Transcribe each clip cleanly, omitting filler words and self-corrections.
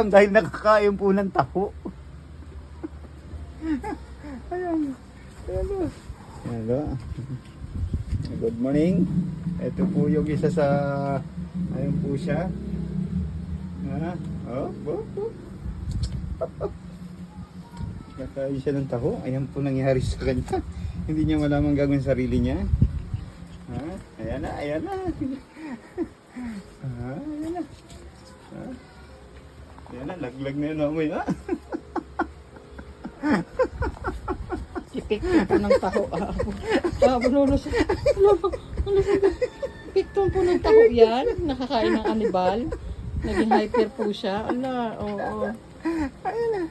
Dahil nakakain po ng taho. Ayan. Hello. Hello. Good morning. Ito po yung isa sa... Ayun po siya. Kakain siya ng taho. Ayan po nangyari sa kanya. Hindi niya malamang gagawin sarili niya. Ayan na, ayan na. Ayan na. Ayan na, laglag na yun amoy. Ipikton po ng taho. Lulusot. Ipikton po ng taho yan. Nakakain ng anibal. Naging hyper po siya. Ala, oo. Ayan na.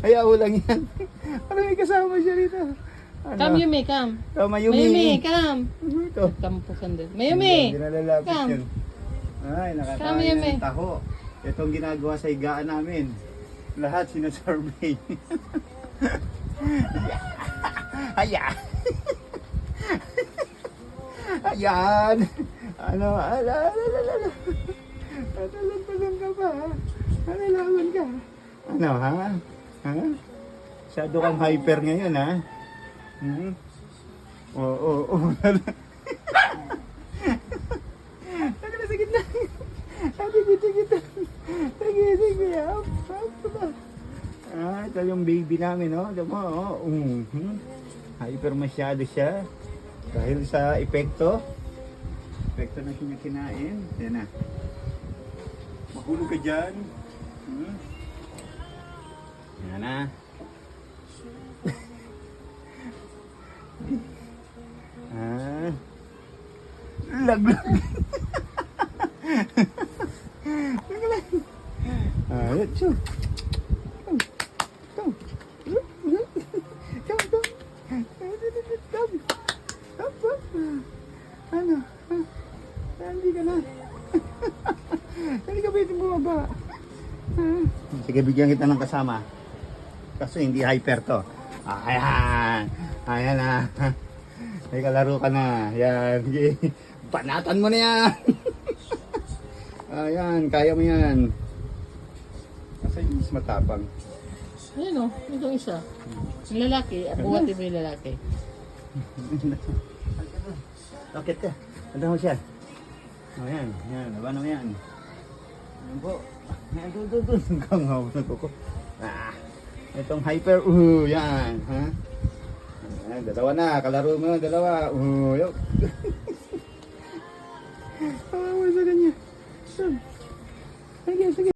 Ayaw lang yan. Ano may kasama siya rito? Ano? Come, Yumi, come. Mayumi. Come. Ito. Come po sandal. Mayumi! Hindi nalalapit Come. yun. Ay, nakakain Come, Yumi. ng taho. Itong ginagawa sa higaan namin. Lahat sinasurvey. Ayan. Ayan. Ano? Alala. Talang ka pa ha? Ano laman ka? Ano ha? Ha? Masyado kang hyper ngayon ha? Oo. Ano na sa gitna? Sige. Ito yung baby namin, no? Alam mo, hyper masyado siya. Dahil sa epekto na kinakinain. Yan na. Mahulog ka dyan. Yan na. Laglag. Ayun, so. Ano? Hindi ka na. Hindi ka pwede bumaba. Sige, bigyan kita ng kasama. Kasi hindi hyper to. Ayan. Ayan na. May kalaro ka na. Yan. Sige. Panatan mo na yan. Ayan. Kaya mo yan. Kasi mas matapang. Ayan o, itong isa. Yung lalaki, buhatin mo yung lalaki. Bakit ka? Tanda mo siya. Ayan. Ayan. Laban mo yan. Ayan po. Ayan. Doon. Hanggang hawak na kuko. Itong hyper. Yan. Ha? Ayan. Dalawa na. Kalaro mo. Dalawa. Yuk.